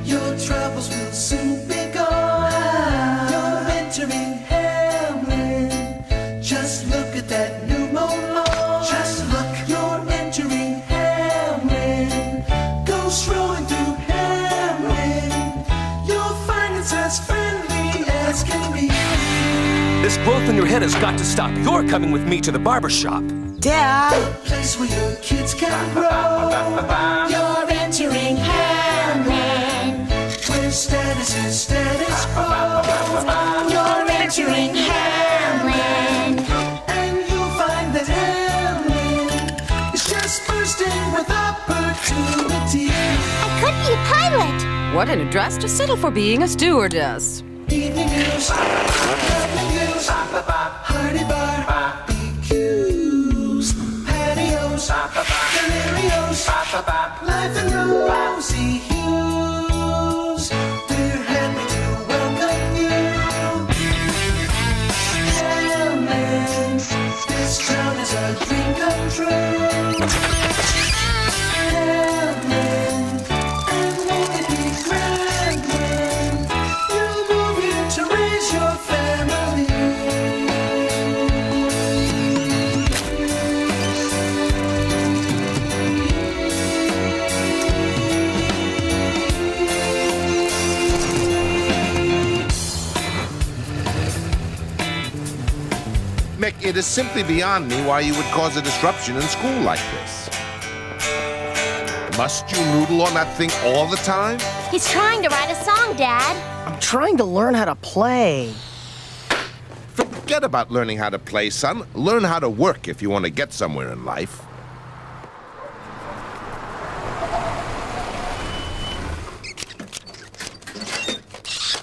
Your troubles will soon be gone. You're entering Hamlin. Just look at that new mown lawn. Just look. You're entering Hamlin. Go strolling through Hamlin. You'll find it's as friendly as can be. This growth on your head has got to stop. You're coming with me to the barber shop. Dad! A place where your kids can grow. You're entering Hamlin, where status is status quo. You're entering Hamlin, and you'll find that Hamlin is just bursting with opportunity. I could be a pilot. What an address to settle for being a stewardess. Evening news, evening news, hearty barbecues, patios, delirios, life in rosy hues. They're happy to welcome you. Hamlin, this town is a dream come true. Hamlin, and won't it be grand when you move here to raise your family? Mick, it is simply beyond me why you would cause a disruption in school like this. Must you noodle on that thing all the time? He's trying to write a song, Dad. I'm trying to learn how to play. Forget about learning how to play, son. Learn how to work if you want to get somewhere in life.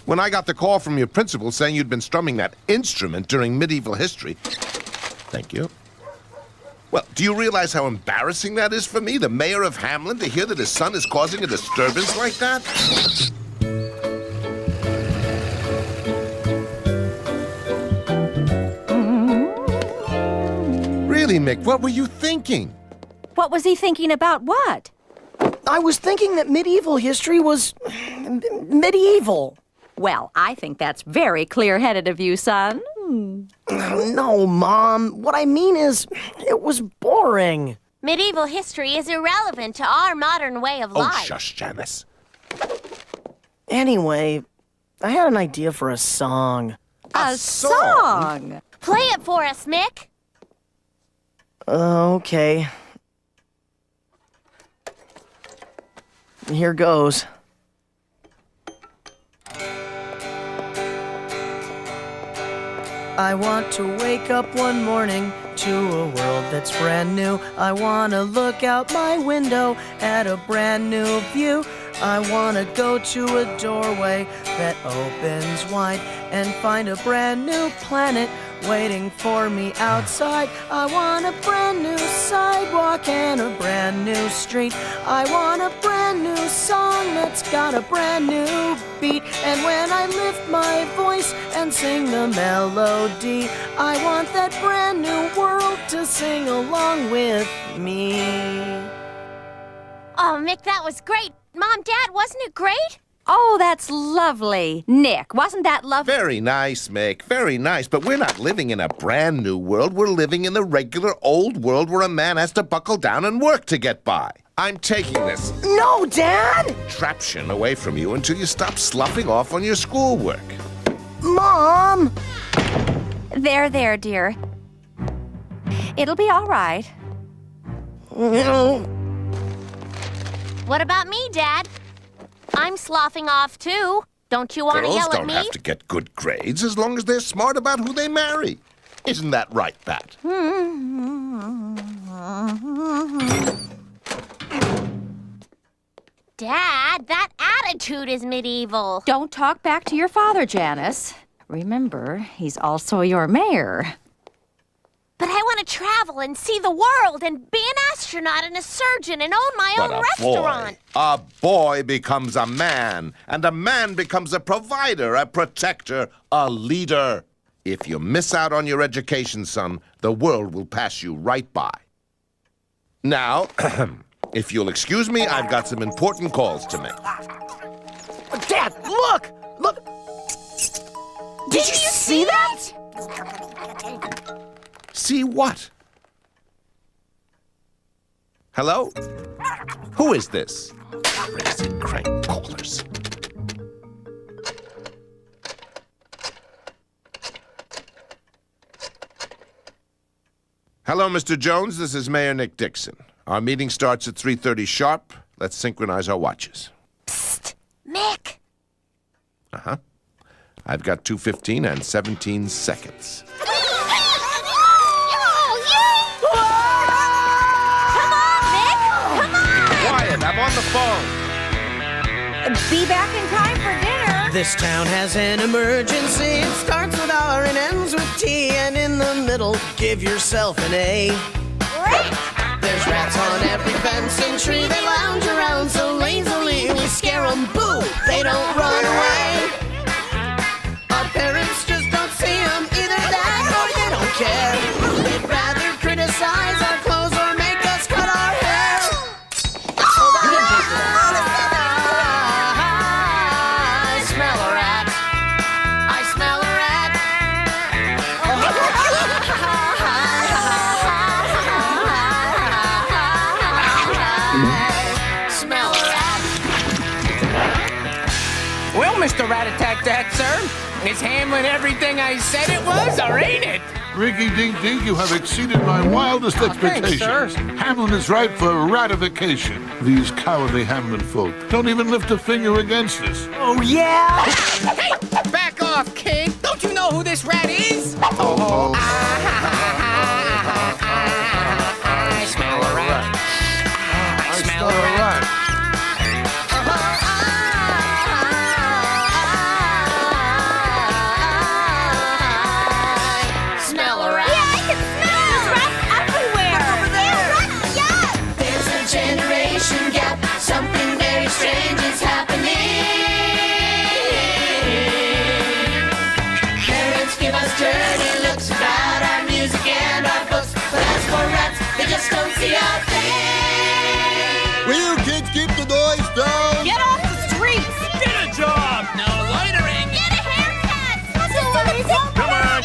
When I got the call from your principal saying you'd been strumming that instrument during medieval history... Thank you. Well, do you realize how embarrassing that is for me, the mayor of Hamlin, to hear that his son is causing a disturbance like that? Really, Mick, what were you thinking? What was he thinking about what? I was thinking that medieval history was medieval. Well, I think that's very clear-headed of you, son. No, Mom. What I mean is, it was boring. Medieval history is irrelevant to our modern way of Oh, life. shush, Janice. Anyway, I had an idea for a song. A song? Play it for us, Mick. Okay. Here goes. I want to wake up one morning to a world that's brand new. I want to look out my window at a brand new view. I want to go to a doorway that opens wide and find a brand new planet waiting for me outside. I want a brand new sidewalk and a brand new street. I want a brand new song that's got a brand new beat. And when I lift my voice and sing the melody, I want that brand new world to sing along with me. Oh, Mick, that was great. Mom, Dad, wasn't it great? Oh, that's lovely. Nick, wasn't that lovely? Very nice, Mick. Very nice. But we're not living in a brand new world. We're living in the regular old world where a man has to buckle down and work to get by. I'm taking this No, Dad! contraption away from you until you stop sloughing off on your schoolwork. Mom! There, dear. It'll be all right. What about me, Dad? I'm sloughing off, too. Don't you want to Girls yell at don't me? have to get good grades as long as they're smart about who they marry. Isn't that right, Pat? Dad, that attitude is medieval. Don't talk back to your father, Janice. Remember, he's also your mayor. But I want to travel and see the world and be an astronaut and a surgeon and own my But own a restaurant. boy becomes a man, and a man becomes a provider, a protector, a leader. If you miss out on your education, son, the world will pass you right by. Now, if you'll excuse me, I've got some important calls to make. Dad, look! Look! Did you see that? See what? Hello? Who is this? Raising crank callers. Hello, Mr. Jones. This is Mayor Nick Dixon. Our meeting starts at 3:30 sharp. Let's synchronize our watches. Mick! Uh-huh. I've got 2:15 and 17 seconds. Quiet, I'm on the phone. Be back in time for dinner. This town has an emergency. It starts with R and ends with T, and in the middle, give yourself an A. There's rats on every fence and tree. They lounge around so lazily. We scare them, boo! They don't run away. Our parents just don't see them. Either that or they don't care. They'd rather criticize our clothes or make us cut our hair. I smell a rat. I smell a rat. Smell a rat. Well, Mr. Rat-a-tat-tat, sir, is Hamlin everything I said it was, or ain't it? Rinky Dink Dink, you have exceeded my wildest expectations. thanks, sir. Hamlin is ripe for ratification. These cowardly Hamlin folk don't even lift a finger against us. Oh, yeah? Hey, back off, kid. Don't you know who this rat is? I smell a rat. I smell a rat. Smell a rat. Yeah, I can smell! There's rats everywhere! Over there. Yeah! There's a generation gap. Something very strange is happening. Parents give us dirty looks about our music and our books. But as for rats, they just don't see our thing. Will you kids keep the noise down? Get off the streets! Get a job! No loitering! Get a haircut!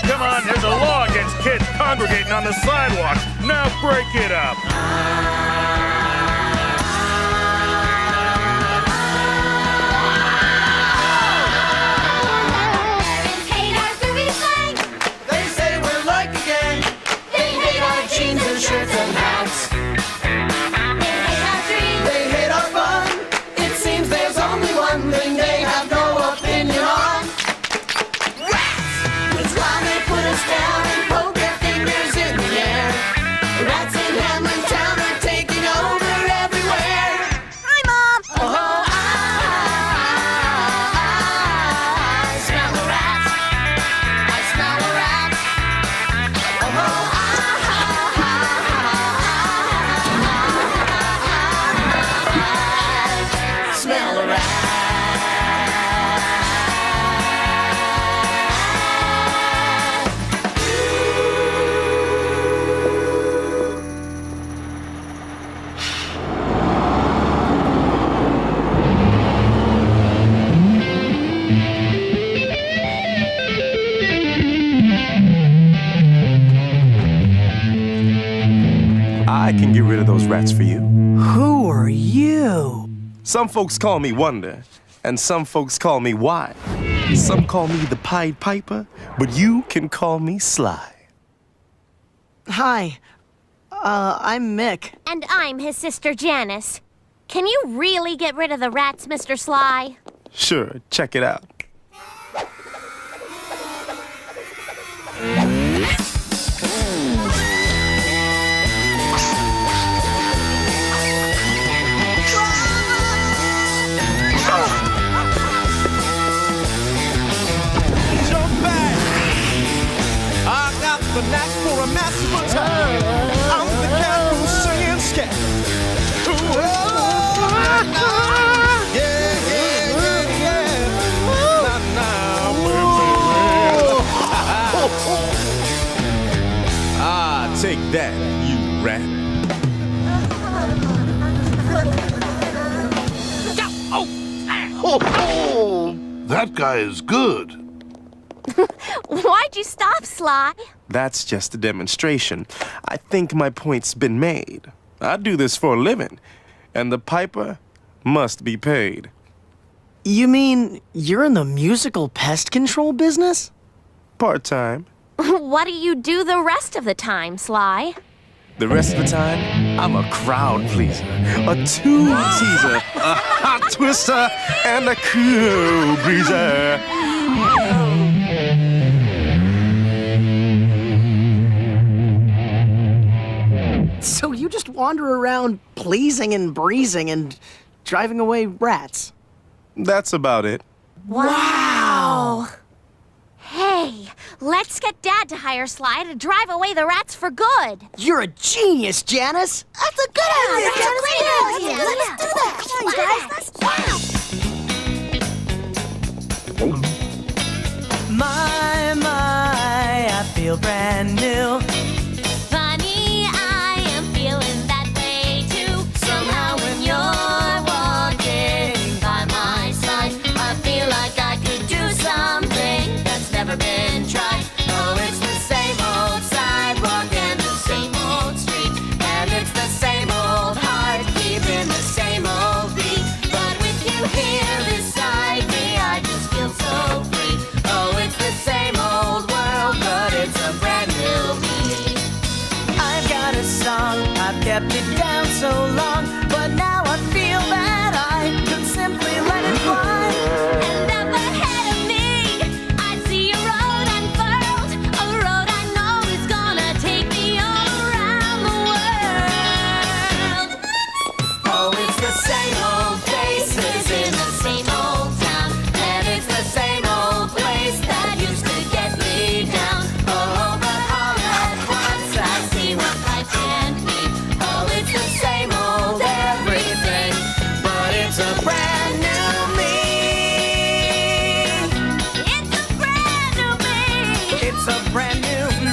Come on, there's a law against kids congregating on the sidewalks. Now break it up. Parents hate our groovy slang! They say we're like a gang. They hate our jeans and shirts and hats. They hate our dreams! They hate our fun. It seems there's only one thing they have no opinion on. Rats! That's why they put us down and poke their fingers in the air. Rats in Hamlin Town are taking over everywhere. Hi, Mom! Oh, I smell a rat. I smell a rat. Oh, I smell a rat. I can get rid of those rats for you. Who are you? Some folks call me Wonder, and some folks call me Why. Some call me the Pied Piper, but you can call me Sly. Hi. I'm Mick. And I'm his sister Janice. Can you really get rid of the rats, Mr. Sly? Sure, check it out. Jump back! I got the knack for a massive attack. I'm the cat who's singing scat. Ooh, yeah, yeah, yeah, yeah. Nah, nah, That guy is good. Why'd you stop, Sly? That's just a demonstration. I think my point's been made. I do this for a living, and the piper must be paid. You mean you're in the musical pest control business? Part-time. What do you do the rest of the time, Sly? The rest of the time, I'm a crowd pleaser, a tune teaser, a hot twister, and a cool breezer. So you just wander around pleasing and breezing and driving away rats? That's about it. Wow! Hey, let's get Dad to hire Sly to drive away the rats for good. You're a genius, Janice! That's a good idea, Janice. Let's do that. Come on, guys. Let's My, I feel brand new. Funny, I am feeling that way too. Somehow when you're walking by my side, I feel like I could do something that's never been tried. Oh, it's the same old sidewalk and the same old street, and it's the same old heart keeping the same old beat. But with you here beside me, I just feel so free. Oh, it's the same old world, but it's a brand new me. I've got a song, I've kept it down so long, but now I feel that I could simply let it fly. And up ahead of me, I see a road unfurled, a road I know is gonna take me all around the world. Oh, it's the same old faces in the same old town, and it's the same old place that used to get me down. Oh, but all at once I see what life can be. Oh, it's the same old everything, but it's a brand new me. It's a brand new me. It's a brand new me.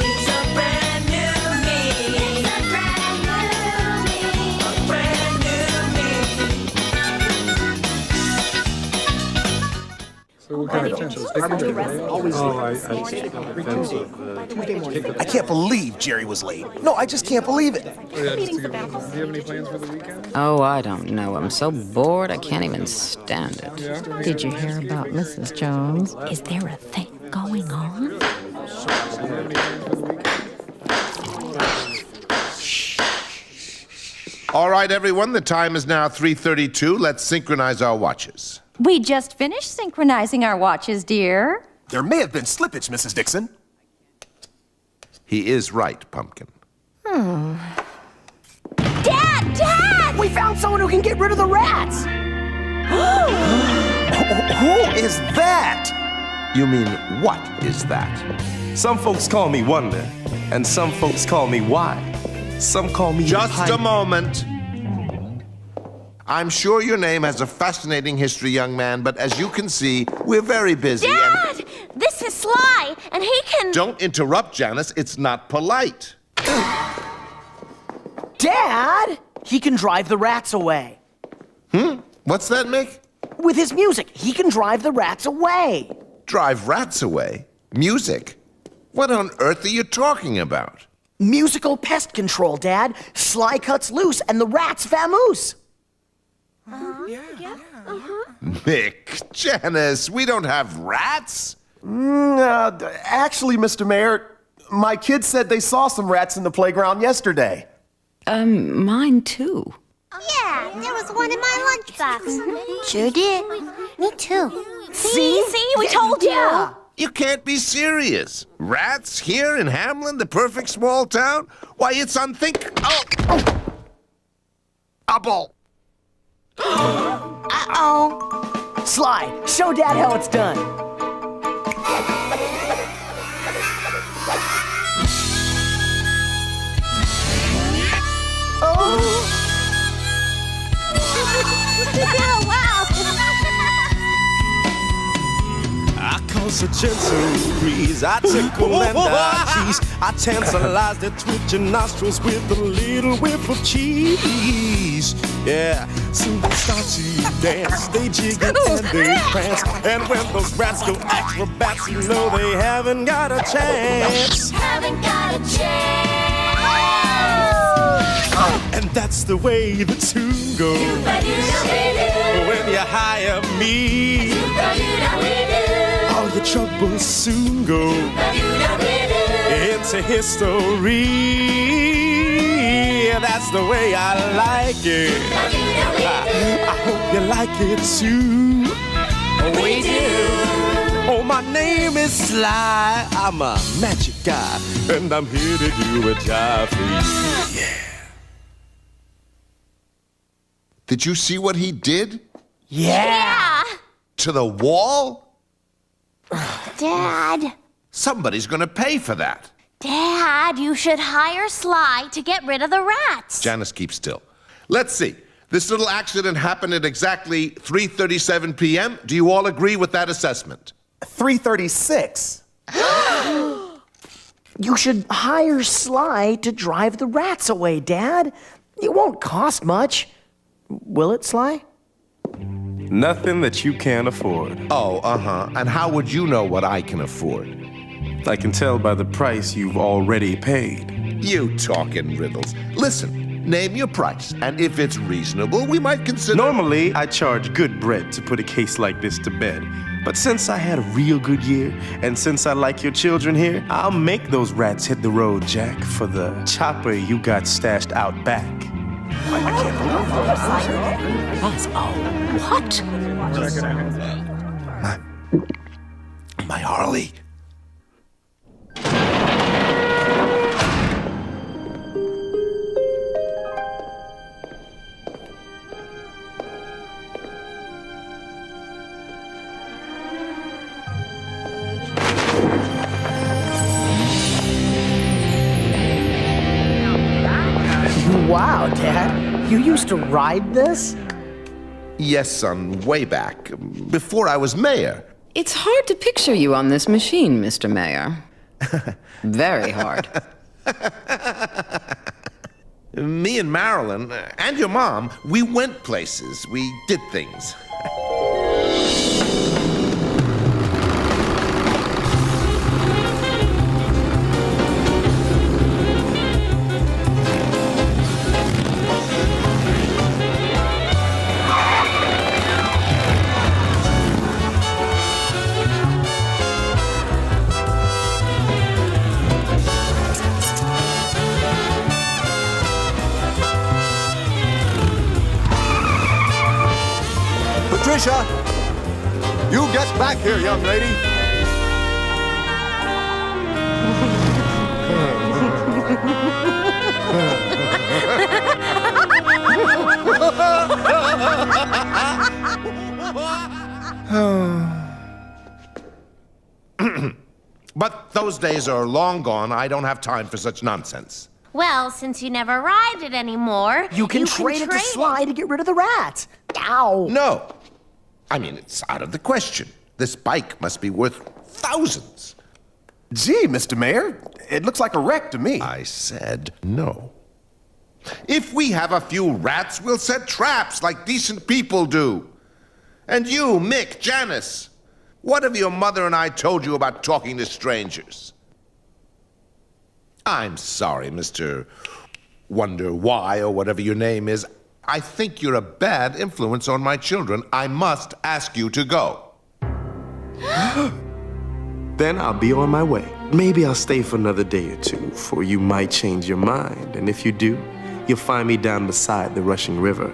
It's a brand new me. It's a brand new me. It's a brand new me. A brand new me. I can't believe Jerry was late. No, I just can't believe it. Oh, I don't know. I'm so bored I can't even stand it. Did you hear about Mrs. Jones? Is there a thing going on? All right, everyone, the time is now 3:32. Let's synchronize our watches. We just finished synchronizing our watches, dear. There may have been slippage, Mrs. Dixon. He is right, Pumpkin. Dad! Dad! We found someone who can get rid of the rats! Who is that? You mean, what is that? Some folks call me Wonder, and some folks call me Why. Some call me Just Piper. a moment. I'm sure your name has a fascinating history, young man, but as you can see, we're very busy and... Dad! This is Sly, and he can... Don't interrupt, Janice. It's not polite. Dad! He can drive the rats away. What's that, Mick? With his music, he can drive the rats away. Drive rats away? Music? What on earth are you talking about? Musical pest control, Dad. Sly cuts loose and the rats vamoose. Mick, Janice, we don't have rats. Actually, Mr. Mayor, my kids said they saw some rats in the playground yesterday. Mine too. Yeah, there was one in my lunchbox. Sure did. Me too. See? We told you. You can't be serious. Rats here in Hamlin, the perfect small town? Why, it's unthinkable. Oh! A ball. Uh-oh. Sly, show Dad how it's done. Wow. I call a gentle breeze. I tickle and I tease. I tantalize their twitching nostrils with a little whiff of cheese. Yeah, soon they start to dance. They jiggle and they prance. And when those rats go acrobats, you know they haven't got a chance. Haven't got a chance. And that's the way the tune goes. When you hire me, all your troubles soon go into history. That's the way I like it. I hope you like it too. We do. Oh, my name is Sly. I'm a magic guy, and I'm here to do a job for you. Yeah. Did you see what he did? Yeah. To the wall? Dad. Somebody's gonna pay for that. Dad, you should hire Sly to get rid of the rats. Janice, keep still. Let's see. This little accident happened at exactly 3:37 p.m. Do you all agree with that assessment? 336. You should hire Sly to drive the rats away, Dad. It won't cost much. Will it, Sly? Nothing that you can't afford. Oh, And how would you know what I can afford? I can tell by the price you've already paid. You talk in riddles. Listen, name your price, and if it's reasonable, we might consider... Normally, I charge good bread to put a case like this to bed. But since I had a real good year, and since I like your children here, I'll make those rats hit the road, Jack, for the chopper you got stashed out back. What? My Harley. Wow, Dad. You used to ride this? Yes, son, way back, before I was mayor. It's hard to picture you on this machine, Mr. Mayor. Very hard. Me and Marilyn, and your mom, we went places. We did things. Patricia, you get back here, young lady. But those days are long gone. I don't have time for such nonsense. Well, since you never ride it anymore, You can trade it to Sly to get rid of the rats. Ow. No. I mean, it's out of the question. This bike must be worth thousands. Gee, Mr. Mayor, it looks like a wreck to me. I said no. If we have a few rats, we'll set traps like decent people do. And you, Mick, Janice, what have your mother and I told you about talking to strangers? I'm sorry, Mr. Wonder Why, or whatever your name is. I think you're a bad influence on my children. I must ask you to go. Then I'll be on my way. Maybe I'll stay for another day or two, for you might change your mind. And if you do, you'll find me down beside the rushing river.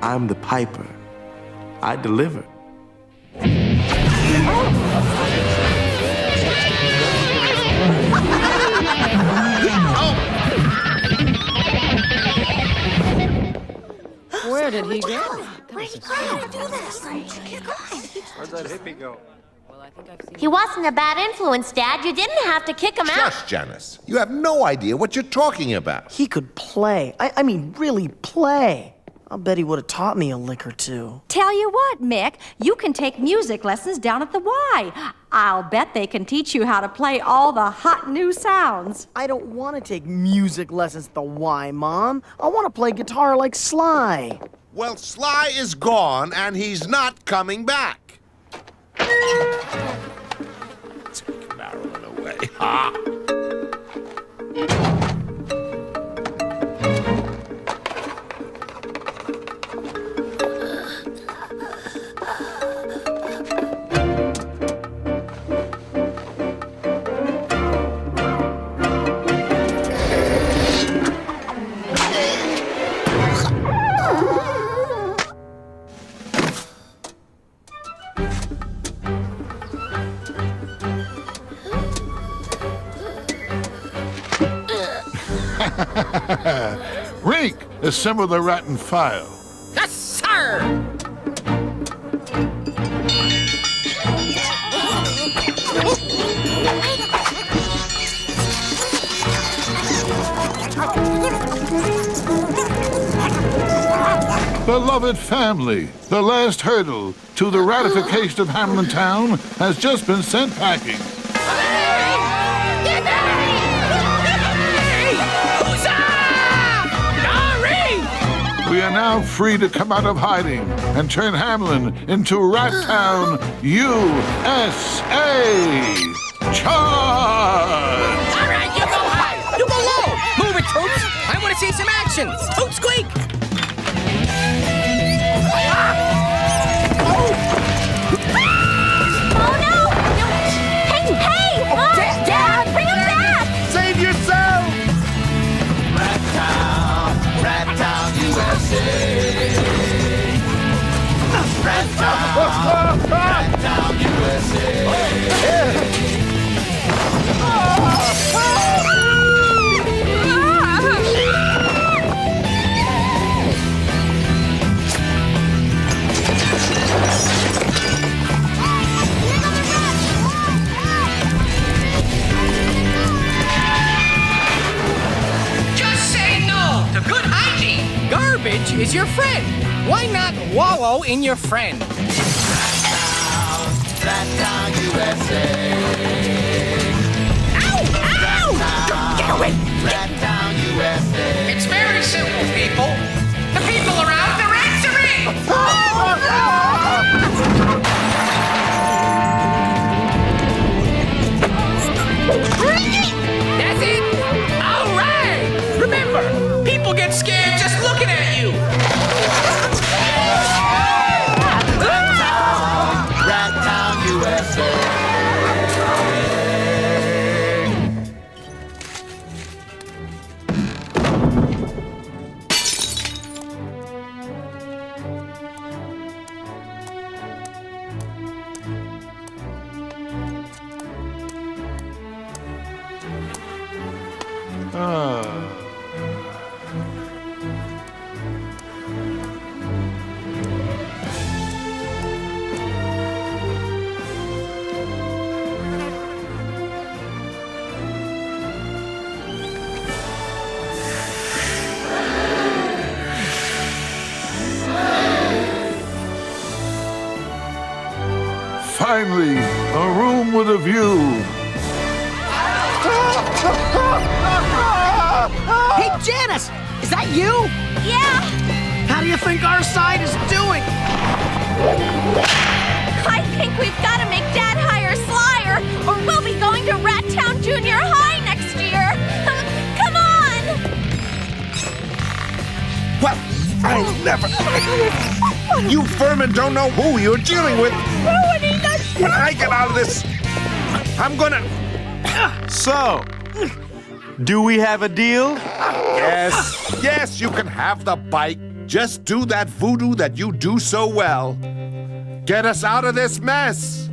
I'm the piper. I deliver. Where did he go? Where'd he go? Do this. Where'd that hippie go? He wasn't a bad influence, Dad. You didn't have to kick him out. Shush, Janice. You have no idea what you're talking about. He could play. I mean, really play. I'll bet he would have taught me a lick or two. Tell you what, Mick, you can take music lessons down at the Y. I'll bet they can teach you how to play all the hot new sounds. I don't want to take music lessons at the Y, Mom. I want to play guitar like Sly. Well, Sly is gone, and he's not coming back. Take Marilyn away. Ha! Rink, assemble the rat and file. Yes, sir! Beloved family, the last hurdle to the ratification of Hamlin Town has just been sent packing. We are now free to come out of hiding and turn Hamlin into Rat Town, USA. Charge! All right, you go high, you go low. Move it, Toots. I want to see some action. Toot squeak. Oh no! Hey, Mom! Dad, bring him back! Save yourself! Rat Town, USA. Rat Town, USA. Just say no to good hygiene. Garbage is your friend. Why not wallow in your friend? Rat Town, USA. Ow! Ow! Get away! Rat Town, USA. It's very simple, people. The people around the rats are in. That's it. All right. Remember, people get scared just looking at you. Rat Town, USA. Finally, a room with a view. Hey, Janice! Is that you? Yeah! How do you think our side is doing? I think we've got to make Dad hire Slyer, or we'll be going to Rat Town Junior High next year. Come on! Well, I'll never. You vermin don't know who you're dealing with. Ruining us! When I get out of this, I'm gonna. So, do we have a deal? Yes, you can have the bike. Just do that voodoo that you do so well. Get us out of this mess.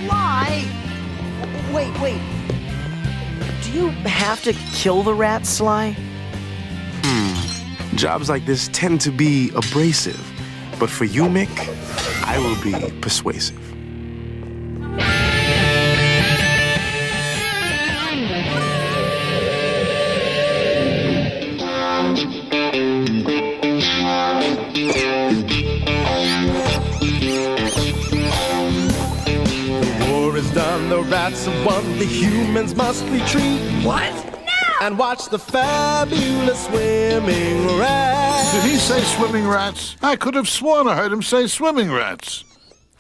Sly! Wait. Do you have to kill the rat, Sly? Jobs like this tend to be abrasive. But for you, Mick, I will be persuasive. The war is done, the rats have won, the humans must retreat. What? And watch the fabulous swimming rats. Did he say swimming rats? I could have sworn I heard him say swimming rats.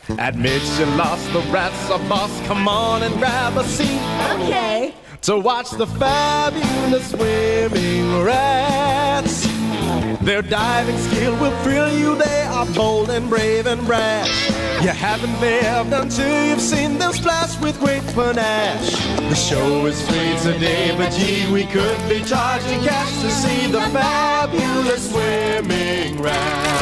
Admit you lost, the rats are boss. Come on and grab a seat. Okay. To watch the fabulous swimming rats. Their diving skill will thrill you. They are bold and brave and brash. You haven't lived until you've seen them splash with great panache. The show is free today, but gee, we could be charging cash to see the fabulous swimming rats.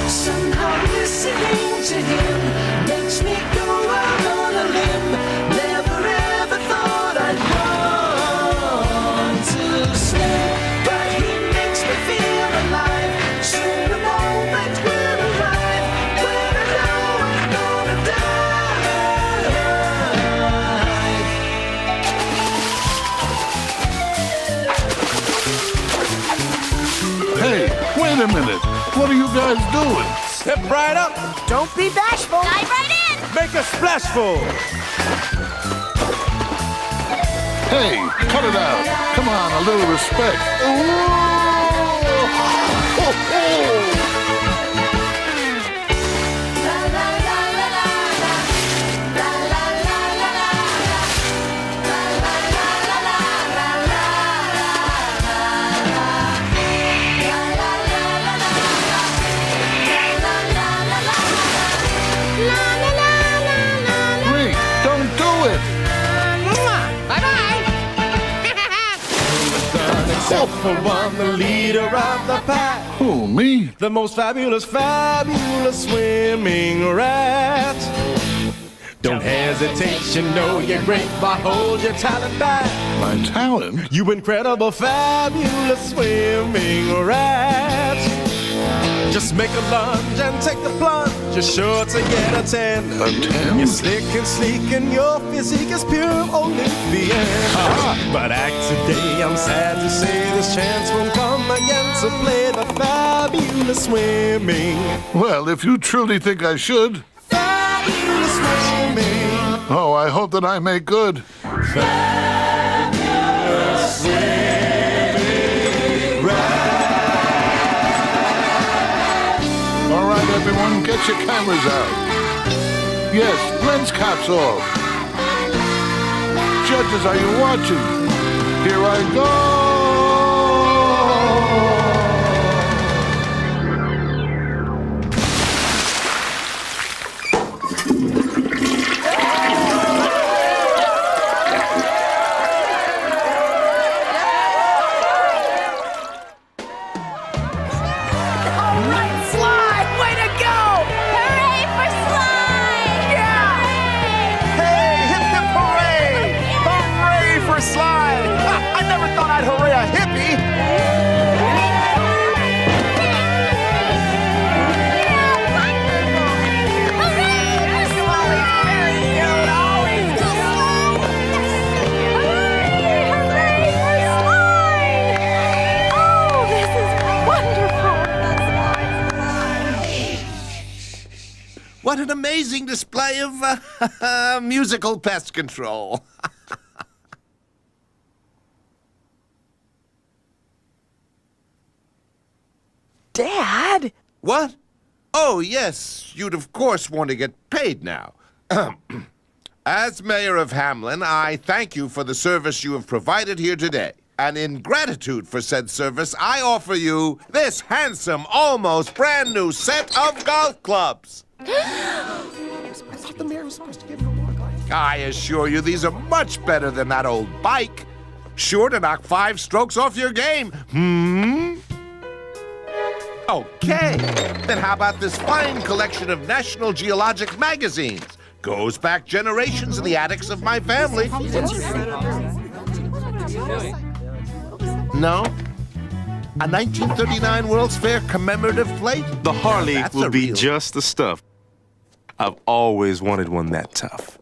Somehow listening to him makes me go out on a limb. Never ever thought I'd want to swim, but he makes me feel alive. Soon the moment will arrive when I know I'm gonna die. Hey, wait a minute. What are you guys doing? Step right up, Don't be bashful. Dive right in. make a splashful. Hey, cut it out. Come on, a little respect. Rick, don't do it. Bye-bye. Except for one, the leader of the pack. Who, me? The most fabulous, fabulous swimming rat. Don't hesitate, you know you're great, but hold your talent back. My talent? You incredible, fabulous swimming rat. Just make a lunge and take the plunge, you're sure to get a 10. A 10? You're slick and sleek and your physique is pure Olympian. But act today, I'm sad to say this chance won't come again to play the fabulous swimming. Well, if you truly think I should. Fabulous swimming. Oh, I hope that I make good. Fabulous swimming rat. All right, everyone, get your cameras out. Yes, lens caps off. Judges, are you watching? Here I go. Hooray for Slide! Hey, hip hip hooray! Hooray for Slide! Ha, I never thought I'd hooray a hippie! What an amazing display of musical pest control. Dad? What? Oh, yes, you'd of course want to get paid now. As mayor of Hamlin, I thank you for the service you have provided here today. And in gratitude for said service, I offer you this handsome, almost brand new set of golf clubs. I thought the mayor was supposed to give her more life. I assure you, these are much better than that old bike. Sure to knock 5 strokes off your game. Okay, then how about this fine collection of National Geologic magazines? Goes back generations in the attics of my family. No? A 1939 World's Fair commemorative plate? The Harley That's will a be real- just the stuff. I've always wanted one that tough.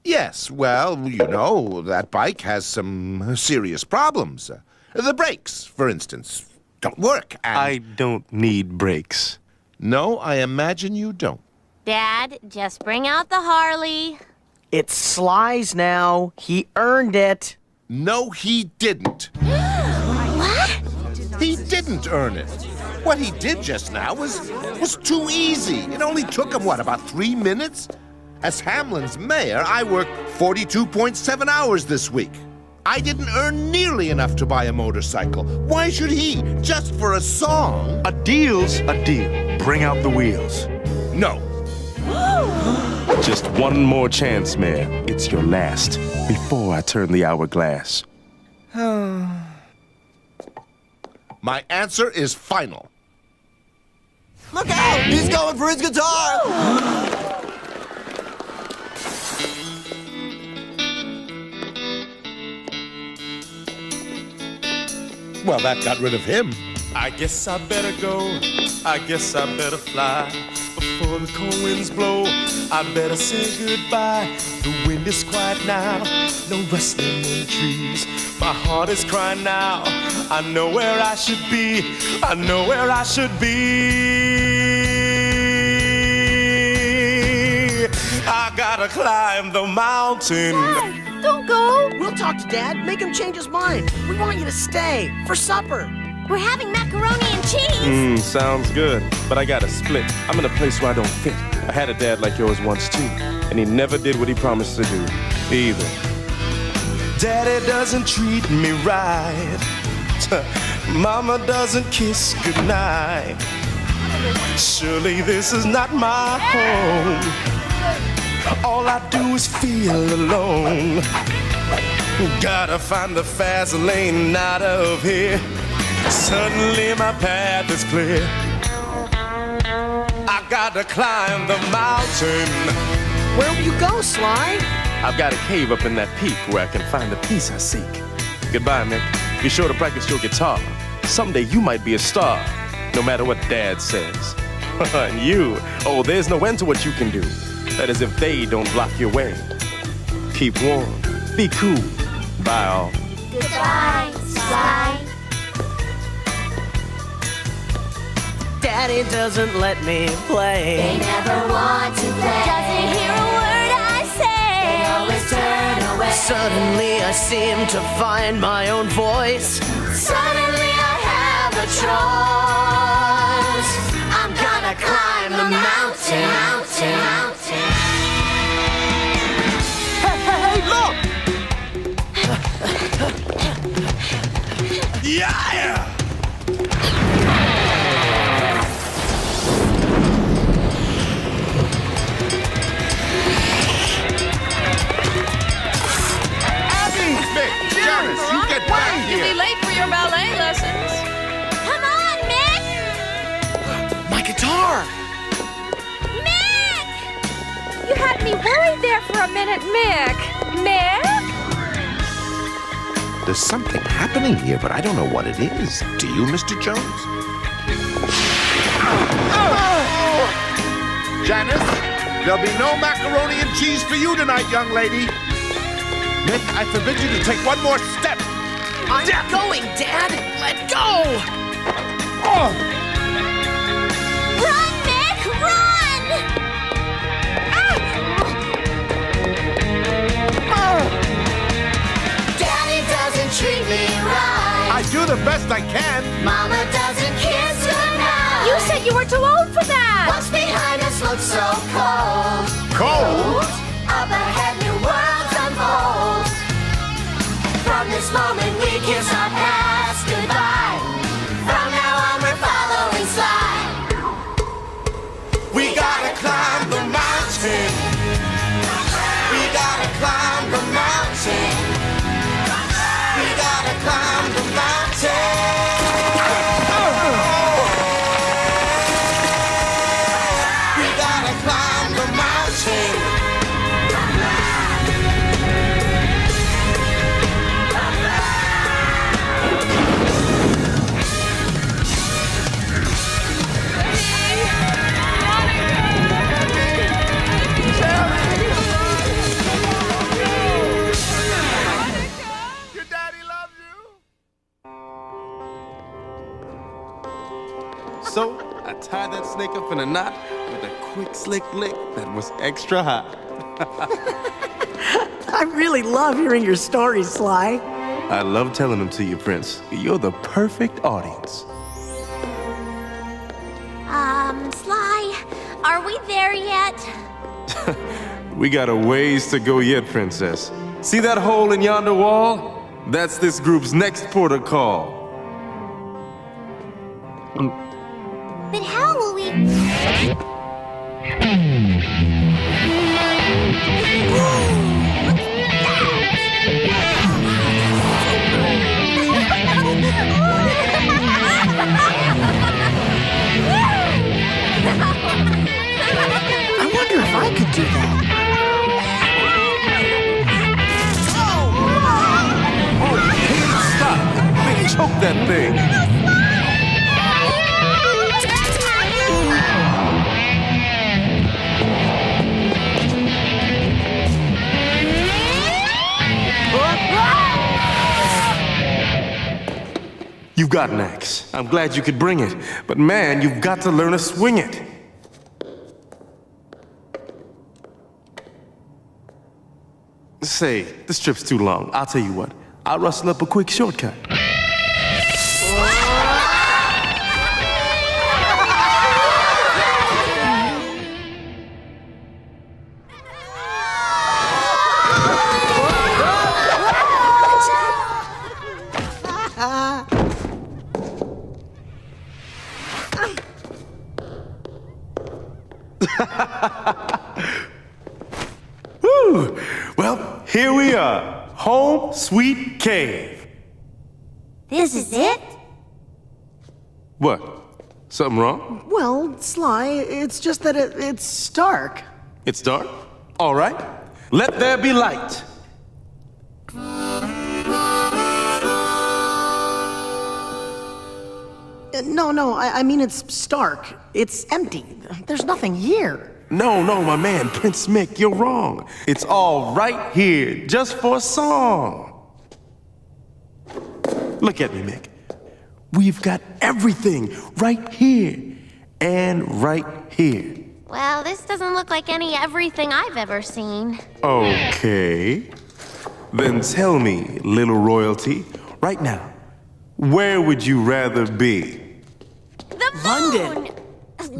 Yes, well, you know, that bike has some serious problems. The brakes, for instance, don't work, and... I don't need brakes. No, I imagine you don't. Dad, just bring out the Harley. It's Sly's now. He earned it. No, he didn't. He didn't earn it. What he did just now was too easy. It only took him, what, about 3 minutes? As Hamlin's mayor, I worked 42.7 hours this week. I didn't earn nearly enough to buy a motorcycle. Why should he? Just for a song? A deal's a deal. Bring out the wheels. No. Just one more chance, Mayor. It's your last. Before I turn the hourglass. My answer is final. Look out! He's going for his guitar! Well, that got rid of him. I guess I better go. I guess I better fly. Before the cold winds blow, I better say goodbye. The wind is quiet now. No rustling in the trees. My heart is crying now. I know where I should be. I know where I should be. I gotta climb the mountain. Don't go. We'll talk to Dad. Make him change his mind. We want you to stay for supper. We're having macaroni and cheese. Sounds good. But I gotta split. I'm in a place where I don't fit. I had a dad like yours once too. And he never did what he promised to do. Either. Daddy doesn't treat me right. Mama doesn't kiss goodnight. Surely this is not my home. All I do is feel alone. Gotta find the fast lane out of here. Suddenly my path is clear. I gotta climb the mountain. Where will you go, Sly? I've got a cave up in that peak where I can find the peace I seek. Goodbye, Mick. Be sure to practice your guitar. Someday you might be a star, no matter what Dad says. And you, oh, there's no end to what you can do. That is if they don't block your way. Keep warm. Be cool. Bye, all. Goodbye, Sly. Daddy doesn't let me play. They never want to play. Doesn't hear a word I say. They always turn away. Suddenly I seem to find my own voice. Suddenly I have a choice. I'm gonna climb the mountain. Hey, look! Yeah! Mick, Janice, you get back You'll be here. late for your ballet lessons. Come on, Mick! My guitar! Mick! You had me worried there for a minute, Mick. Mick? There's something happening here, but I don't know what it is. Do you, Mr. Jones? Janice, there'll be no macaroni and cheese for you tonight, young lady. Mick, I forbid you to take one more step. I'm going, Dad! Let go! Run, Mick, run! Daddy doesn't treat me right. I do the best I can. Mama doesn't kiss goodnight. You said you were too old for that. What's behind us looks so cold. Cold? Up ahead, new worlds unfold. From this moment we kiss our past goodbye. From now on we're following Sly. We gotta climb the mountain. We gotta climb the mountain. We gotta climb the mountain. We gotta climb the mountain. off in a knot with a quick slick lick that was extra hot. I really love hearing your stories, Sly. I love telling them to you, Prince. You're the perfect audience. Sly, are we there yet? We got a ways to go yet, Princess. See that hole in yonder wall? That's this group's next port of call. But how will we... I wonder if I could do that. Stop! They choke that thing! You've got an axe. I'm glad you could bring it. But man, you've got to learn to swing it. Say, this trip's too long. I'll tell you what. I'll rustle up a quick shortcut. Woo! Well, here we are. Home Sweet Cave. This is it? What? Something wrong? Well, Sly, it's just that it's Stark. It's dark? All right. Let there be light. No, I mean it's Stark. It's empty. There's nothing here. No, my man, Prince Mick, you're wrong. It's all right here, just for a song. Look at me, Mick. We've got everything right here and right here. Well, this doesn't look like any everything I've ever seen. Okay. Then tell me, little royalty, right now, where would you rather be? The moon! London.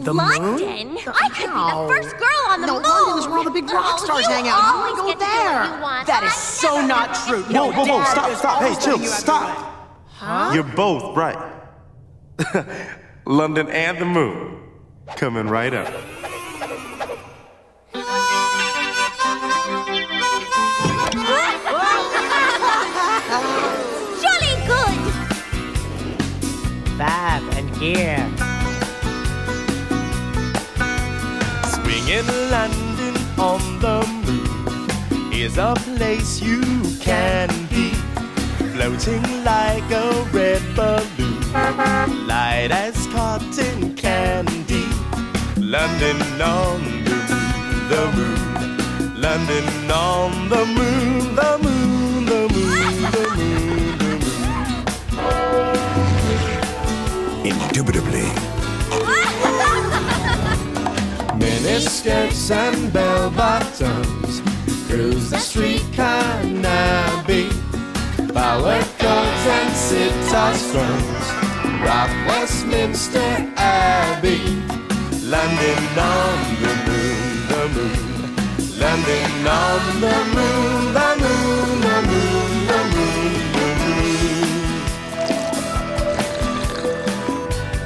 The London? moon? I could be the first girl on the moon! London is where all the big rock stars hang out. You always wanna go get to do there. what you want. That is I so never not have true. anything No, to Whoa, do. stop, stop. Hey, always chill, telling you stop. Huh? You're both right. London and the moon coming right up. Jolly good! Fab and gear. Swinging London on the moon is a place you can be. Floating like a red balloon, light as cotton candy. London on the moon, London on the moon, the moon, the moon, the moon, the moon. Indubitably. Miniskirts and bell-bottoms cruise the street Carnaby. Power chords and sitar strums rock Westminster Abbey. London on the moon, the moon. London on the moon, the moon, the moon, the moon, the moon.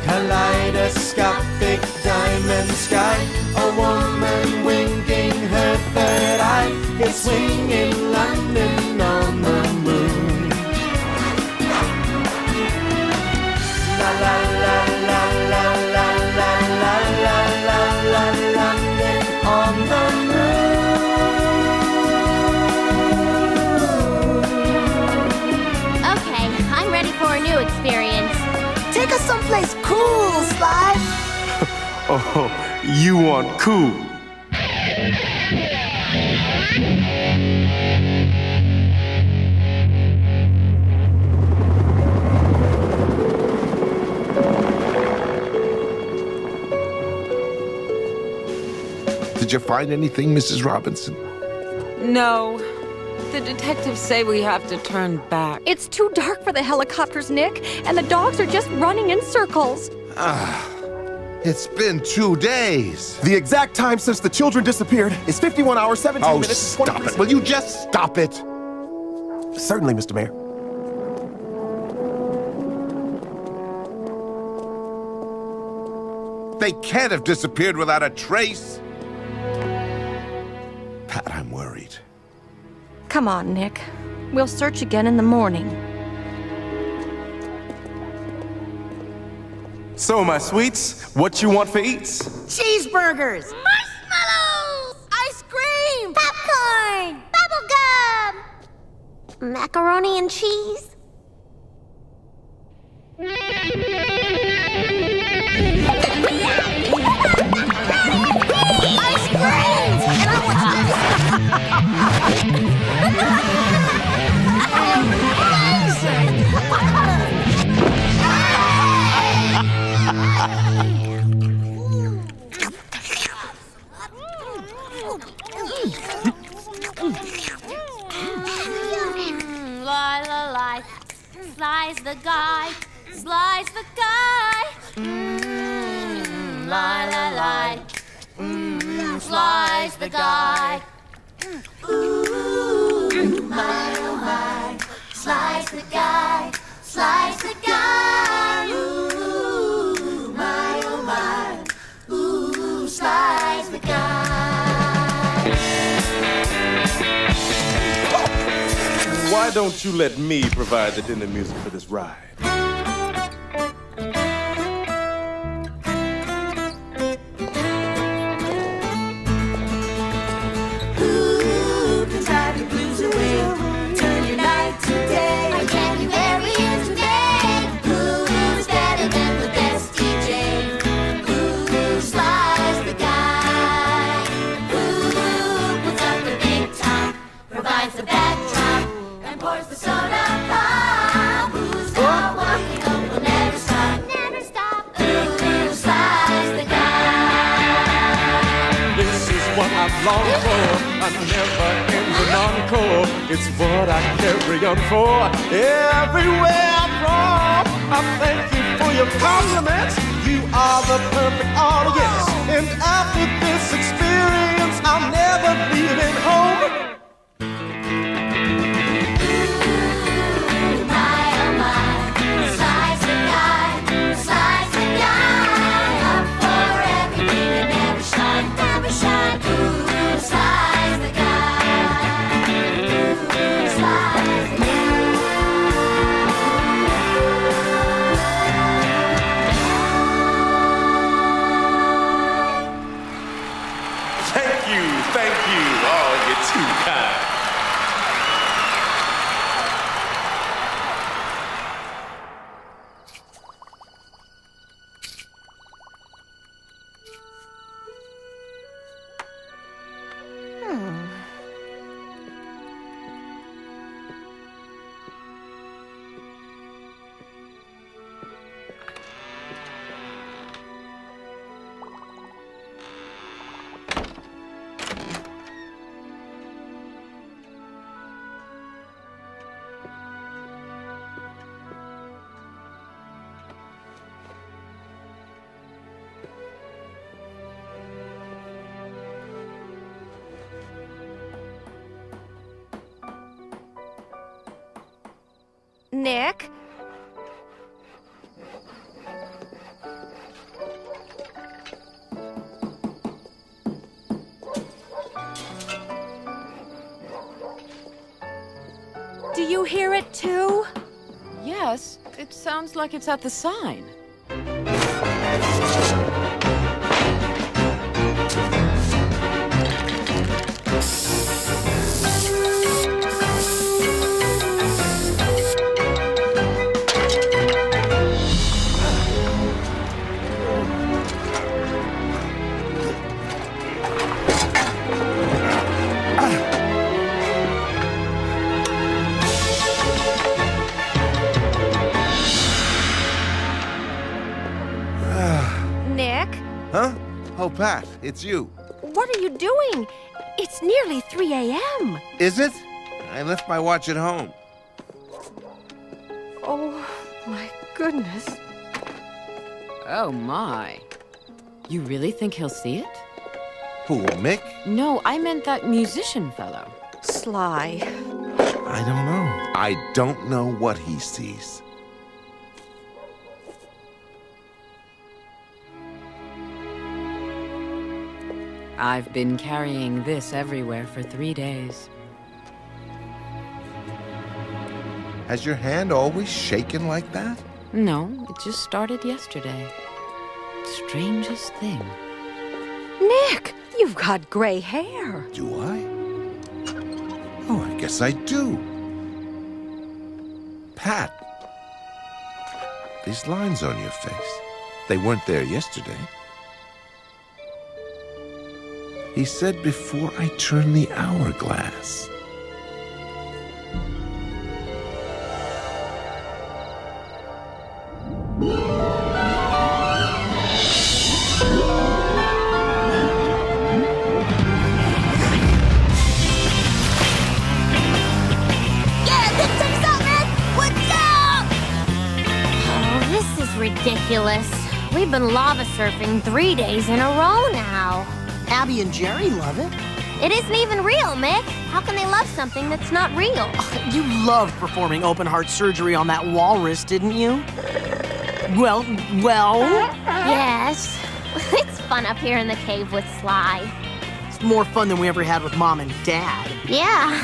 Kaleidoscopic diamond sky, a woman winking her third eye. It's swinging London on the moon. La la la la la la la la la la la London on the moon. Okay, I'm ready for a new experience. Take us someplace cool, Sly. Oh, you want cool. Did you find anything, Mrs. Robinson? No. The detectives say we have to turn back. It's too dark for the helicopters, Nick, and the dogs are just running in circles. It's been 2 days. The exact time since the children disappeared is 51 hours, 17 Oh, minutes, stop 23 it. Will you just stop it? Certainly, Mr. Mayor. They can't have disappeared without a trace. Pat, I'm worried. Come on, Nick. We'll search again in the morning. So, my sweets, what you want for eats? Cheeseburgers! Marshmallows! Ice cream! Popcorn! Bubblegum! Macaroni and cheese? Ice cream! And I Lie, lie, lie. Slice the guy. Slice the guy. Lie, lie, lie. Slice the guy. Ooh, my, oh, my. Slice the guy. Slice the guy. Ooh, my, oh, my. Ooh, slice the guy. Why don't you let me provide the dinner music for this ride? Ooh, can drive your blues away. Turn your night to day. I can you vary in today. Who's better than the best DJ? Who slides the guy? Who puts up the big top, provides the backdrop, and pours the soda pop? Who's got what we hope will never stop? Never stop. Who slides the guy? This is what I've longed for, a never-ending encore. It's what I carry on for everywhere I roam. I thank you for your compliments. You are the perfect audience. And after this experience, I'll never leave it home. My, oh my, slice the guy, slice the guy. Up for everything and never shine, never shine. Ooh, slice the guy, ooh, slice the Thank you. Oh, you're too kind. Nick? Do you hear it too? Yes, it sounds like it's at the sign. Nick? Huh? Oh, Pat, it's you. what are you doing? It's nearly 3 a.m. Is it? I left my watch at home. Oh, my goodness. Oh, my. You really think he'll see it? Who, Mick? No, I meant that musician fellow. Sly. I don't know. I don't know what he sees. I've been carrying this everywhere for 3 days. Has your hand always shaken like that? No, it just started yesterday. Strangest thing. Nick, you've got gray hair. Do I? Oh, I guess I do. Pat, these lines on your face, they weren't there yesterday. He said before I turn the hourglass. Ridiculous. We've been lava surfing 3 days in a row now. Abby and Jerry love it. It isn't even real, Mick. How can they love something that's not real? You loved performing open heart surgery on that walrus, didn't you? Well. Yes. It's fun up here in the cave with Sly. It's more fun than we ever had with Mom and Dad. Yeah.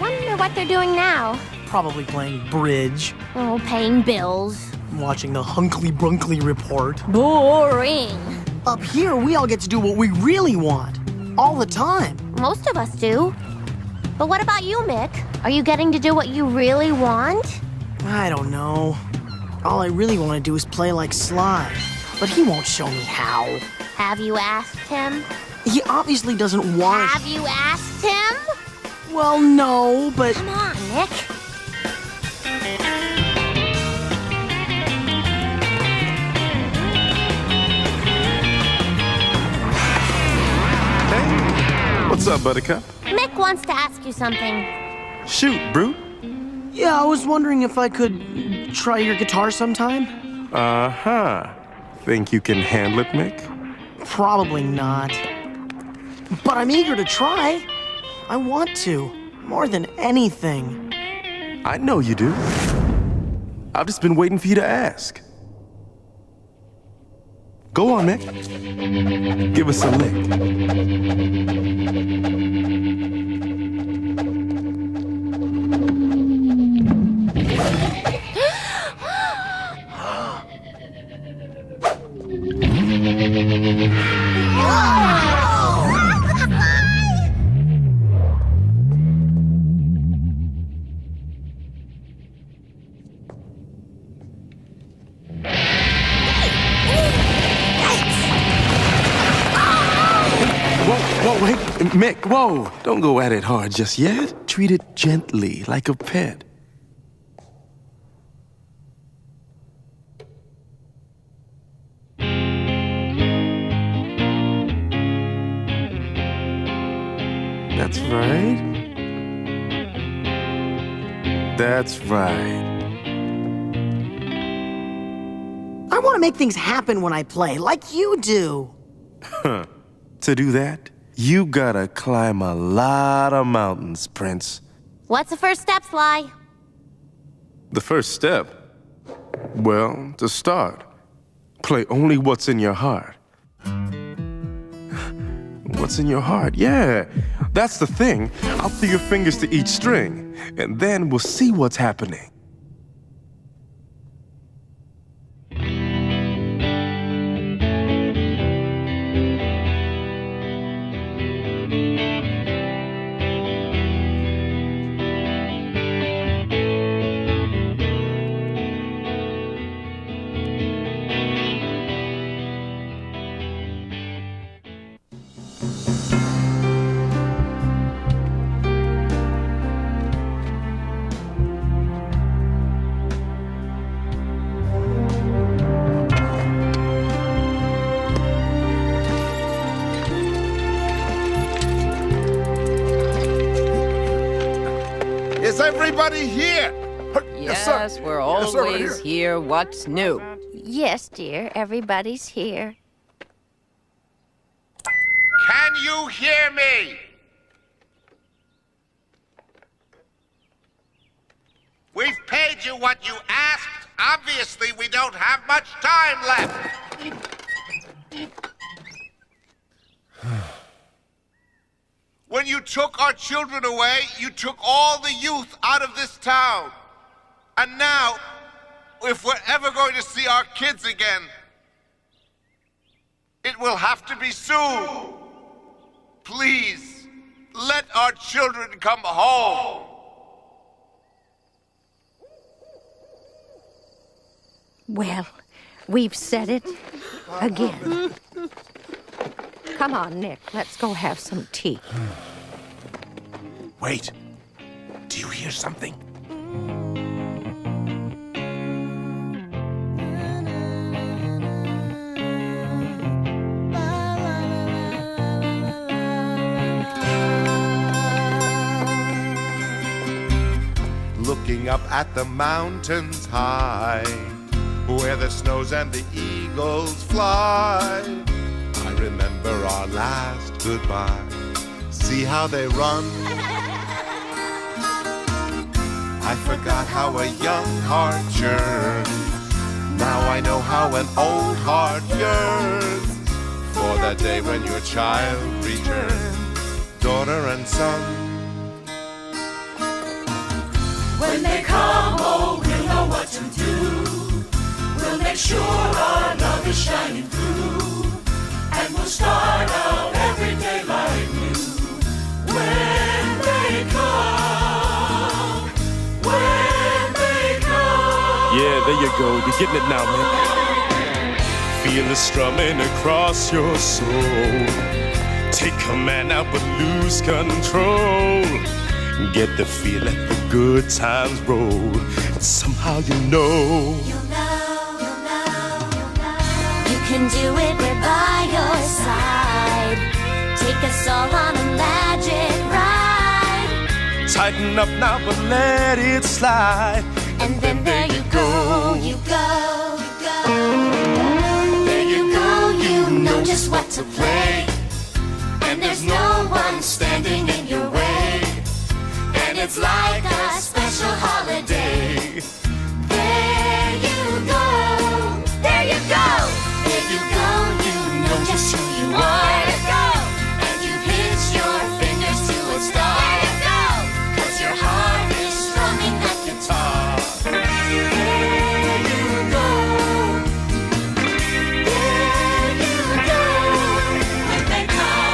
Wonder what they're doing now. Probably playing bridge. Oh, paying bills. Watching the Hunkley Brunkly report. Boring. Up here, we all get to do what we really want. All the time. Most of us do. But what about you, Mick? Are you getting to do what you really want? I don't know. All I really want to do is play like Sly. But he won't show me how. Have you asked him? He obviously doesn't want Have you asked him? Well, no, but... Come on, Nick. What's up, Buttercup? Mick wants to ask you something. Shoot, Brute. Yeah, I was wondering if I could try your guitar sometime. Uh-huh. Think you can handle it, Mick? Probably not. But I'm eager to try. I want to, more than anything. I know you do. I've just been waiting for you to ask. Go on, Mick. Give us a lick. Whoa, wait, Mick, whoa. Don't go at it hard just yet. Treat it gently, like a pet. That's right. That's right. I want to make things happen when I play, like you do. To do that, you gotta climb a lot of mountains, Prince. What's the first step, Sly? The first step? Well, to start, play only what's in your heart. What's in your heart? Yeah, that's the thing. I'll feel your fingers to each string, and then we'll see what's happening. everybody here? Yes, we're always here. What's new? Yes, dear, everybody's here. Can you hear me? We've paid you what you asked. Obviously, we don't have much time left. When you took our children away, you took all the youth out of this town. And now, if we're ever going to see our kids again, it will have to be soon. Please, let our children come home. Well, we've said it again. Come on, Nick, let's go have some tea. Wait. Do you hear something? Looking up at the mountains high, where the snows and the eagles fly, I remember our last goodbye. See how they run. I forgot how a young heart yearns. Now I know how an old heart yearns for that day when your child returns, daughter and son. When they come home, we'll know what to do. We'll make sure our love is shining through. And we'll start out every day like new. When they come, when they come. Yeah, there you go. You're getting it now, man. Feel the strumming across your soul. Take command now, but lose control. Get the feel, let the good times roll. And somehow you know. You can do it, we're by your side. Take us all on a magic ride. Tighten up now, but let it slide. And then there you go, you go, you go. There you go, you know just what to play. And there's no one standing in your way. And it's like a special holiday. There you go, there you go. There you go, you know just who you are. There you go. And you hit your fingers to a star. There you go. 'Cause your heart is strumming that guitar. There you go. There you go. When they come.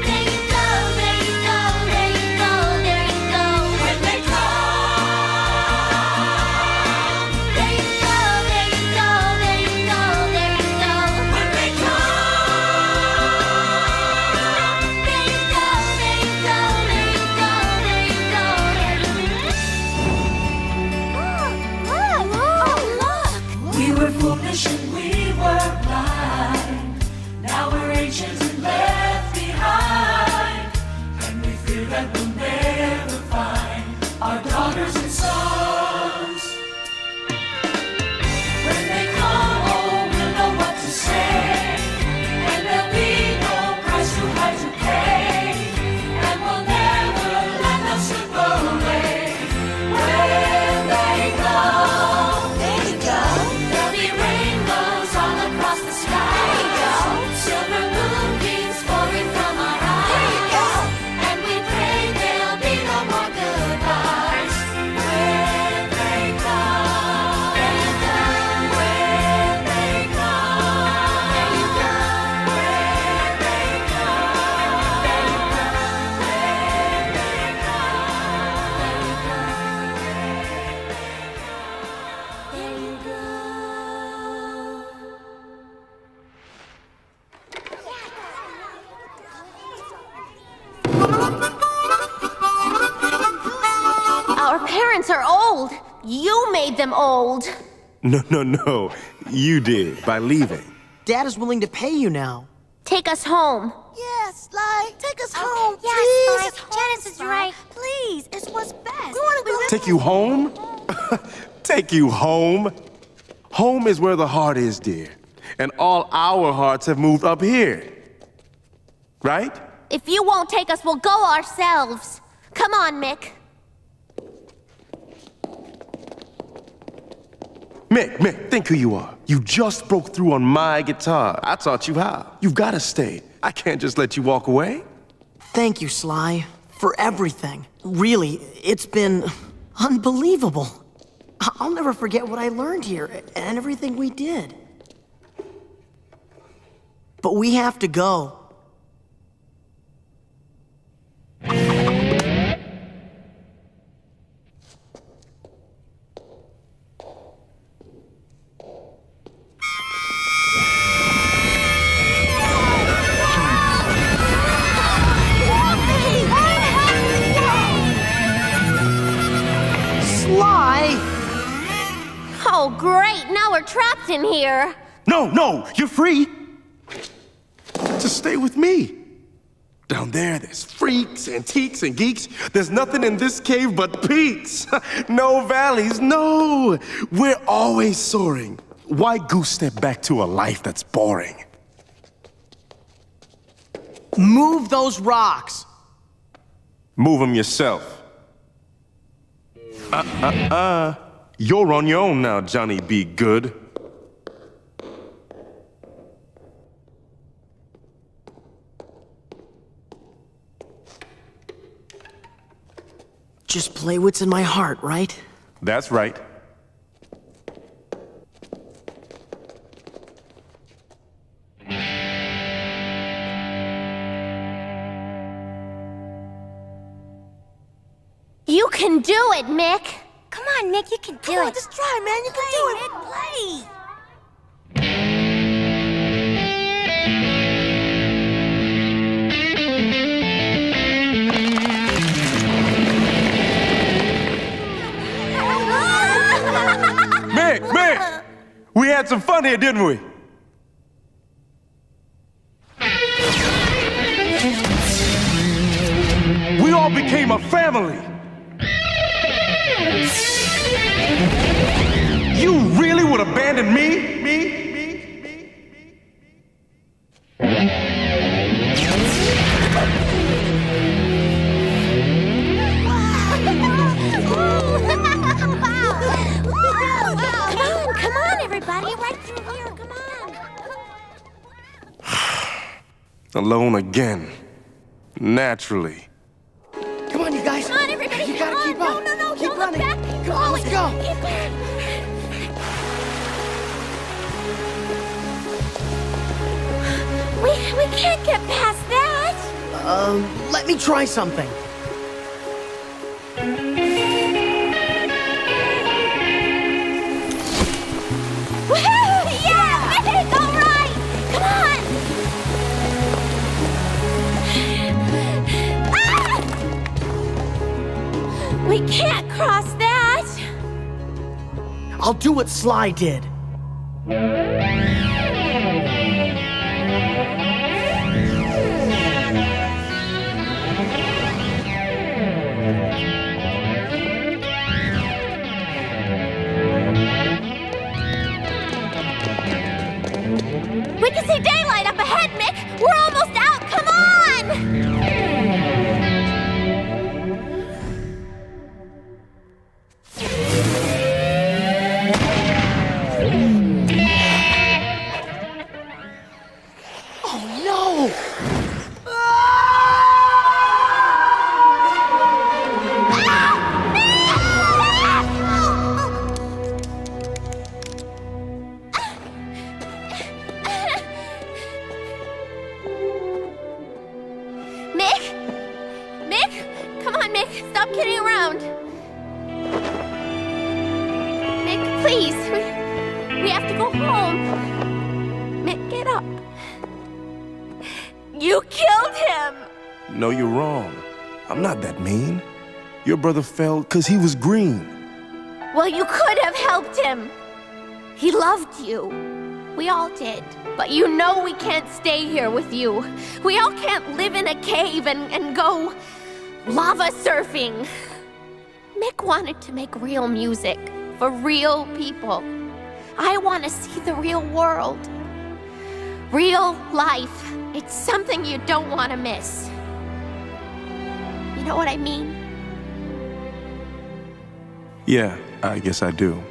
There you go, there you go, there you go, there you go. When they come. There you go, there you go, there you go, there you go. When they come. There you go, there you go, there you go, there you go, there you go. Oh, look! We were foolish and we were blind. Now we're ancient and left behind. And we fear that we'll never find our daughters and sons. When they come home, we'll know what to say. And there'll be no price too high to pay. And we'll never let them slip away. When they come, there you go. There'll be rainbows all across the sky. There you go. Silver moonbeams pouring from our eyes. There you go. And we pray there'll be no more goodbyes. When they come, there you go. When they come, there you go. When they come, there you go. When they come, there you go. Our parents are old. You made them old. No. You did by leaving. Dad is willing to pay you now. Take us home. Yes. Sly, take us home, Yes, please. Sly, Janice is right. Please, it's what's best. We want to go. Take you home? Take you home? Home is where the heart is, dear. And all our hearts have moved up here. Right? If you won't take us, we'll go ourselves. Come on, Mick. Mick, think who you are. You just broke through on my guitar. I taught you how. You've got to stay. I can't just let you walk away. Thank you, Sly, for everything. Really, it's been unbelievable. I'll never forget what I learned here and everything we did. But we have to go. Oh, great! Now we're trapped in here. No, you're free. Just stay with me. Down there, there's freaks, antiques, and geeks. There's nothing in this cave but peaks. No valleys, no. We're always soaring. Why goose step back to a life that's boring? Move those rocks. Move them yourself. You're on your own now, Johnny B. Good. Just play what's in my heart, right? That's right. You can do it, Mick. Come on, Mick, you can do Come on, it. just try, man. You can do it. Play. Mick! We had some fun here, didn't we? We all became a family. You really would abandon me? Come on, everybody, right through here. Come on. Alone again. Naturally. Come on, you guys. Come on, everybody. You gotta keep up. No, Keep don't running. look back. Keep Come on, let's going. go. Keep going. We can't get past that. Let me try something. Woohoo! Yeah, Mick, all right. Come on. Ah! We can't cross that. I'll do what Sly did. We can see daylight up ahead, Mick. We're almost out. Come on. Oh, no! Mick, come on, Mick. Stop kidding around. Mick, please. We have to go home. Mick, get up. You killed him. No, you're wrong. I'm not that mean. Your brother fell because he was green. Well, you could have helped him. He loved you. We all did. But you know we can't stay here with you. We all can't live in a cave and go lava surfing. Mick wanted to make real music for real people. I want to see the real world. Real life. It's something you don't want to miss. You know what I mean? Yeah, I guess I do.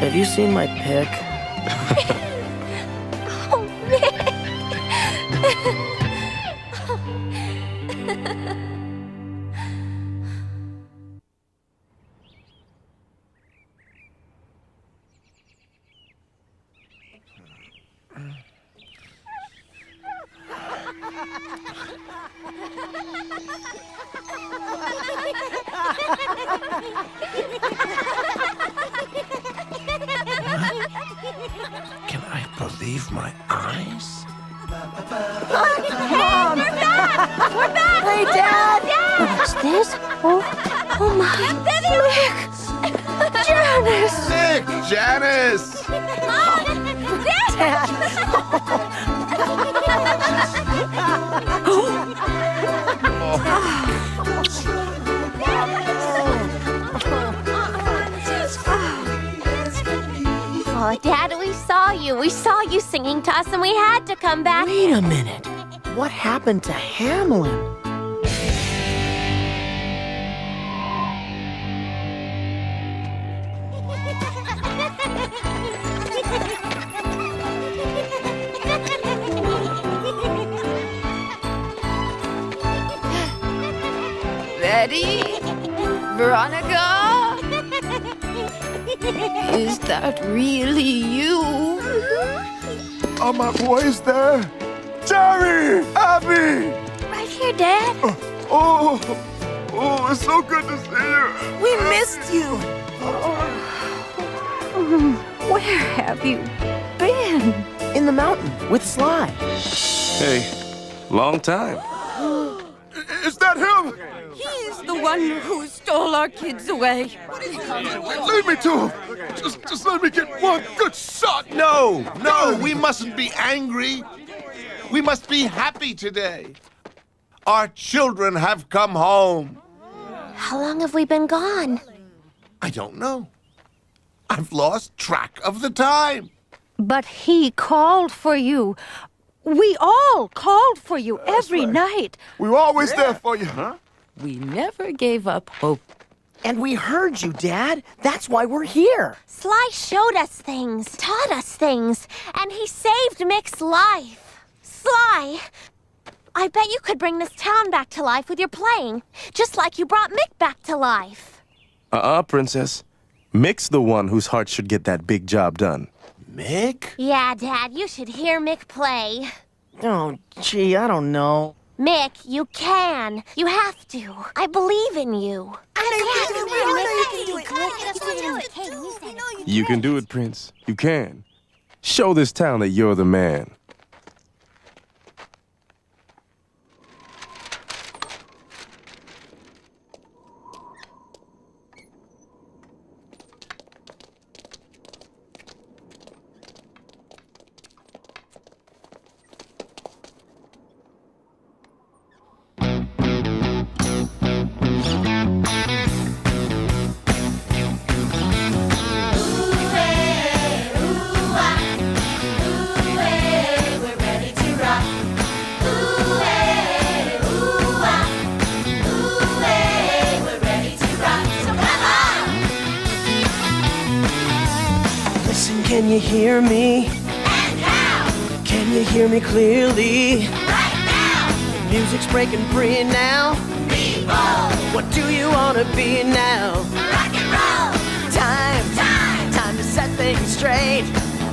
Have you seen my pic? Oh, Mick! Can I believe my eyes? Mom! We're back! We're back! Hey, Dad! What's this? Oh my! Mick! Janice! Nick! Janice! Mom! Dad! Oh, Dad, we saw you. We saw you singing to us, and we had to come back. Wait a minute. What happened to Hamlin? Betty? Veronica? Is that really you? Are my boys there? Jerry! Abby! Right here, Dad. Oh, it's so good to see you. We missed you. Where have you been? In the mountain with Sly. Hey, long time. Is that him? He's the one who stole our kids away. Lead me to him. Just let me get one good shot. No, we mustn't be angry. We must be happy today. Our children have come home. How long have we been gone? I don't know. I've lost track of the time. But he called for you. We all called for you every night. We were always there for you. We never gave up hope. And we heard you, Dad. That's why we're here. Sly showed us things, taught us things, and he saved Mick's life. Sly, I bet you could bring this town back to life with your playing, just like you brought Mick back to life. Princess. Mick's the one whose heart should get that big job done. Mick? Yeah, Dad, you should hear Mick play. Oh, gee, I don't know. Mick, you can. You have to. I believe in you. You can do it, Prince. You can. Show this town that you're the man. Can you hear me? And how? Can you hear me clearly? Right now! Music's breaking free now. People! What do you want to be now? Rock and roll! Time to set things straight.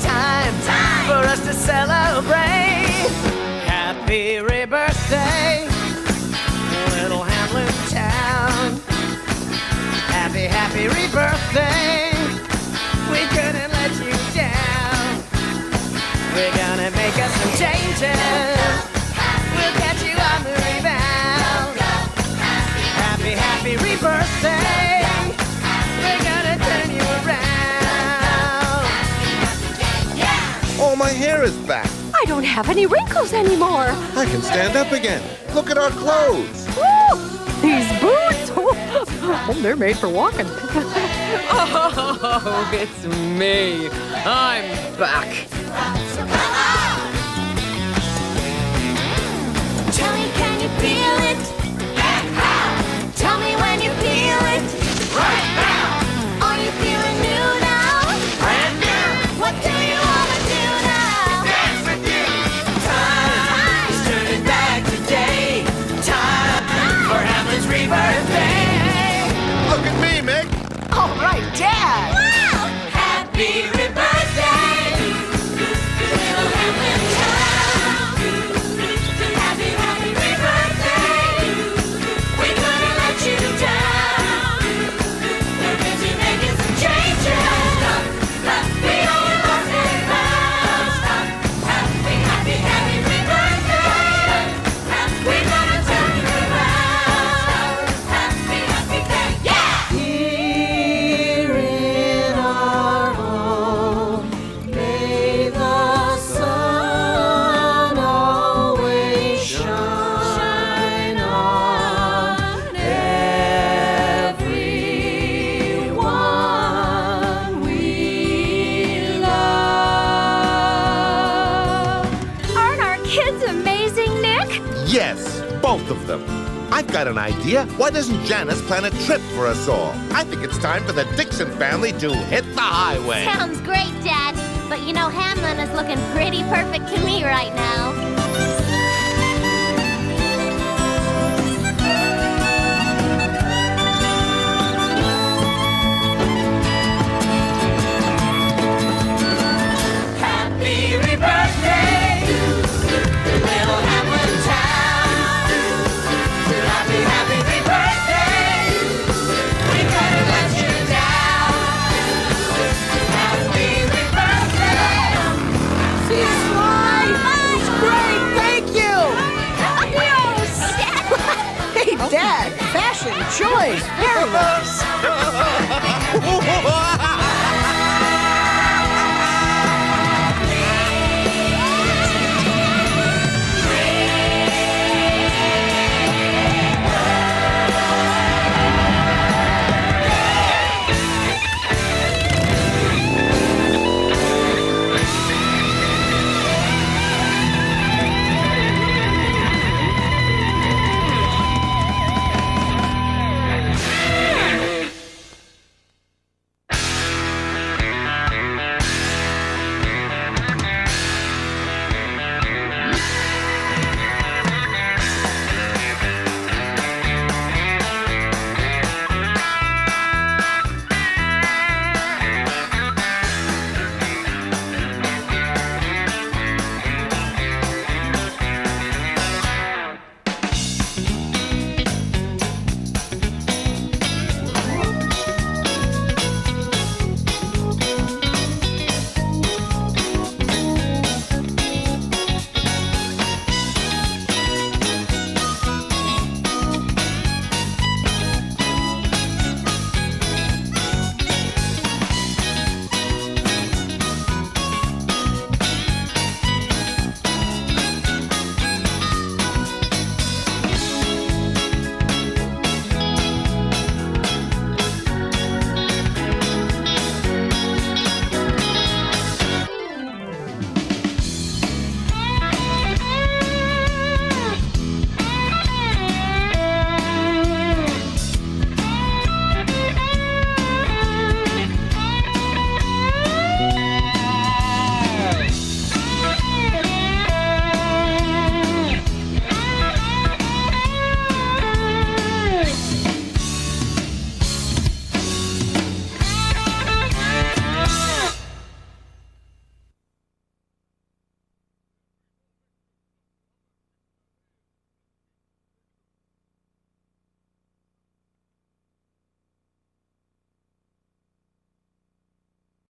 Time for us to celebrate. Happy birthday. We couldn't let you down. We're gonna make us some changes. We'll catch you on the rebound. Happy, happy re-birthday. We're gonna turn you around. Oh, my hair is back. I don't have any wrinkles anymore. I can stand up again. Look at our clothes. Woo! These boots, oh, they're made for walking. Oh, it's me. I'm back. Tell me, can you feel it? Tell me when you feel it. Right now. Are you feeling new now? Brand new. What do you wanna do now? Dance with you. Time is turning back today. Time for Hamlin's rebirthday. Look at me, Mick. All right, Dad. Wow! Happy rebirthday. Little Hamlin Town. Happy, happy rebirthday. We couldn't let you down. We're busy making some changes. We owe you lots of pounds. Happy, happy, happy rebirthday. We're gonna turn you around. Happy, happy day. Yeah! Here in our home, may the sun always shine on everyone we love. Aren't our kids amazing, Nick? Yes, both of them. I've got an idea. Why doesn't Janice plan a trip for us all? I think it's time for the Dixon family to hit the highway. Sounds great, Dad. But you know, Hamlin is looking pretty perfect to me right now. Happy rebirthday, little Hamlin Town. Happy, happy rebirthday. We couldn't let you down. Happy rebirthday. See you slide. It's great. Thank you. Adios! Hey, Dad. Fashion choice. Very nice.